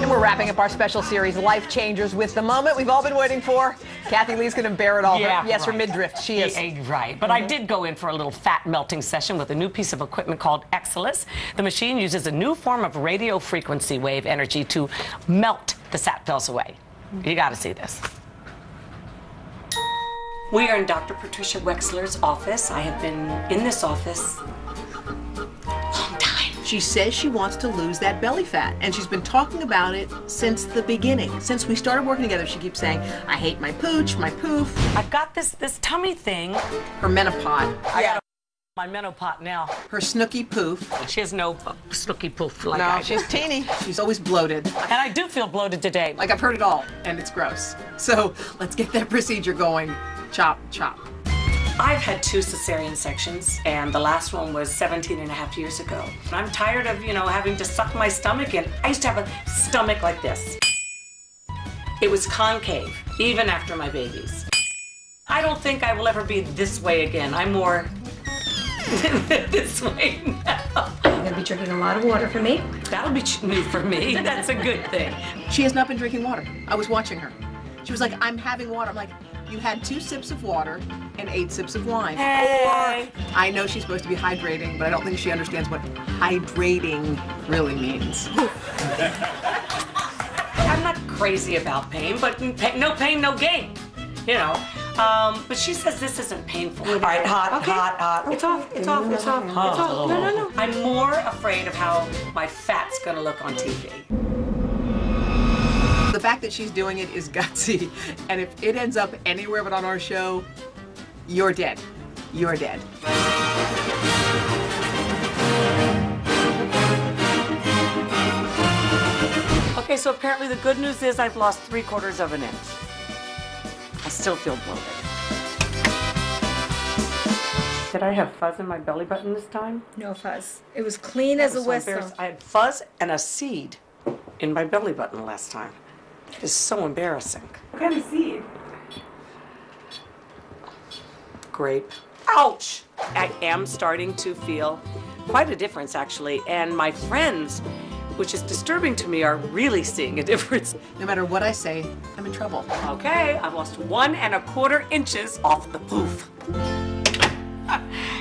And we're wrapping up our special series, Life Changers, with the moment we've all been waiting for. Kathy Lee's going to bear it all. Yes, her midriff. She is. Right. But I did go in for a little fat melting session with a new piece of equipment called Exilis. The machine uses a new form of radio frequency wave energy to melt the fat cells away. You got to see this. We are in Dr. Patricia Wexler's office. I have been in this office a long time. She says she wants to lose that belly fat, and she's been talking about it since the beginning. Since we started working together, she keeps saying, I hate my pooch, my poof. I've got this tummy thing. Her menopause. I got my menopause now. Her snooky poof. She has no snooky poof like I do. She's teeny. She's always bloated. And I do feel bloated today. Like, I've heard it all, and it's gross. So let's get that procedure going. Chop, chop. I've had 2 cesarean sections, and the last one was 17 and a half years ago. I'm tired of, having to suck my stomach in. I used to have a stomach like this. It was concave, even after my babies. I don't think I will ever be this way again. I'm more this way now. You're going to be drinking a lot of water for me. That'll be new for me. That's a good thing. She has not been drinking water. I was watching her. She was like, I'm having water. I'm like, you had 2 sips of water and 8 sips of wine. Hey. Or, I know she's supposed to be hydrating, but I don't think she understands what hydrating really means. I'm not crazy about pain, but no pain, no gain. But she says this isn't painful. All right, hot. It's off. It's off. It's off. It's off. No. I'm more afraid of how my fat's gonna look on TV. The fact that she's doing it is gutsy, and if it ends up anywhere but on our show, you're dead. You're dead. Okay, so apparently the good news is I've lost 3/4 of an inch. I still feel bloated. Did I have fuzz in my belly button this time? No fuzz. It was clean as a whistle. I had fuzz and a seed in my belly button last time. It is so embarrassing. What kind of seed? Grape. Ouch! I am starting to feel quite a difference, actually. And my friends, which is disturbing to me, are really seeing a difference. No matter what I say, I'm in trouble. Okay, I've lost 1 1/4 inches off the poof.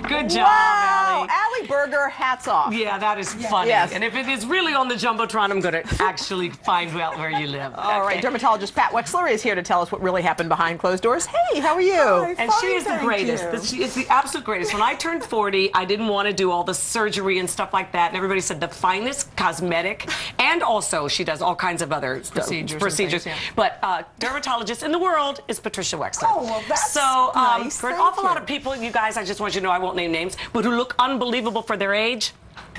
Good job, Wow, Allie. Allie Berger, hats off. Yeah, that is funny. Yes. And if it is really on the Jumbotron, I'm going to actually find out where you live. All right, dermatologist Pat Wexler is here to tell us what really happened behind closed doors. Hey, how are you? Hi, And she is the greatest. She is the absolute greatest. When I turned 40, I didn't want to do all the surgery and stuff like that. And everybody said the finest cosmetic. And also, she does all kinds of other procedures. Things, But dermatologist in the world is Patricia Wexler. Oh, well, that's so, nice. for an Thank awful lot of people, you guys, I just want you to know, I won't name names, but who look unbelievable for their age,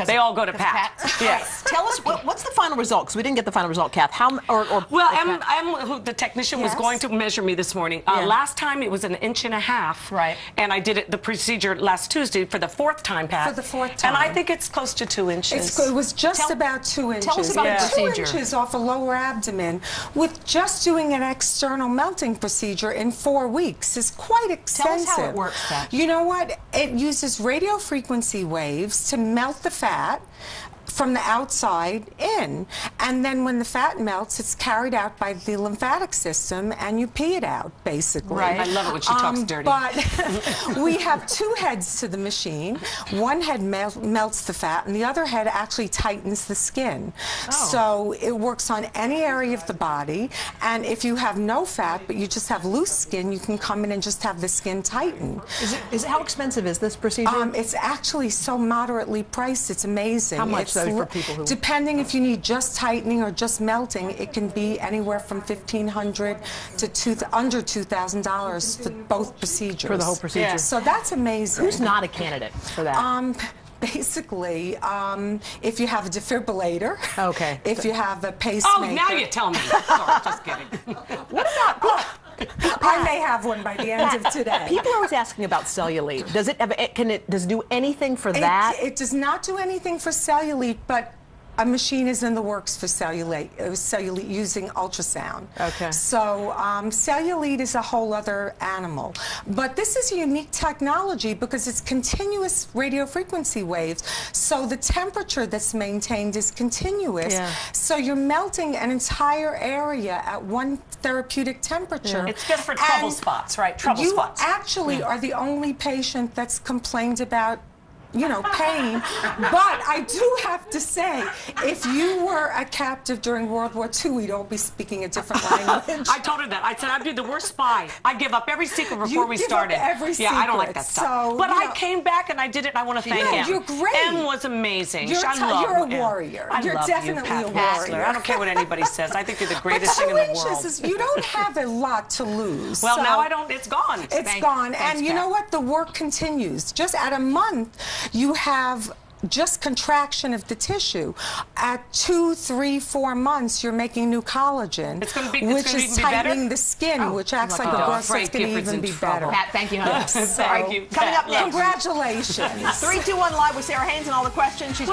they all go to Pat. Yes. Tell us, what's the final result? Because we didn't get the final result, Kath. Well, Em, the technician, was going to measure me this morning. Last time it was 1.5 inches. Right. And I did the procedure last Tuesday for the 4th time, Pat. For the 4th time. And I think it's close to 2 inches. It was just about 2 inches. Tell us about the procedure. 2 inches off a lower abdomen with just doing an external melting procedure in 4 weeks is quite extensive. Tell us how it works, Pat. You know what? It uses radio frequency waves to melt the fat from the outside in, and then when the fat melts, it's carried out by the lymphatic system, and you pee it out, basically. Right. I love it when she talks dirty. But we have 2 heads to the machine. One head melts the fat, and the other head actually tightens the skin. So it works on any area of the body, and if you have no fat, but you just have loose skin, you can come in and just have the skin tighten. How expensive is this procedure? It's actually so moderately priced, it's amazing. How much, though, for people who... Depending if you need just tightening or just melting, it can be anywhere from $1,500 to under $2,000 for both procedures. For the whole procedure. Yeah. So that's amazing. Who's not a candidate for that? Basically, if you have a defibrillator, if you have a pacemaker. Oh, now you tell me. Sorry, just kidding. What about... I may have one by the end of today. People are always asking about cellulite. Does it do anything for that? It does not do anything for cellulite, but a machine is in the works for cellulite using ultrasound. Okay. So cellulite is a whole other animal. But this is a unique technology because it's continuous radio frequency waves. So the temperature that's maintained is continuous. Yeah. So you're melting an entire area at one therapeutic temperature. It's good for trouble spots, right? Trouble spots. You actually are the only patient that's complained about, you know, pain. But I do have to say, if you were a captive during World War II, we'd all be speaking a different language. I told her that. I said I'd be the worst spy. I give up every secret before we give started. Up every secret. I don't like that stuff. So, but I came back and I did it. And I want to thank him. You're great. M was amazing. You're a warrior. You're definitely a warrior. I don't care what anybody says. I think you're the greatest thing in the world. Is you don't have a lot to lose. Well, so now I don't. It's gone. It's gone. And you know what? The work continues. Just at a month, you have just contraction of the tissue. At 2, 3, 4 months, you're making new collagen, which is tightening the skin, which acts like a brush that's going to even be better. Pat, thank you, honey. Yes, Thank you. Coming up next. Congratulations. 3, 2, 1 live with Sarah Haynes and all the questions. She's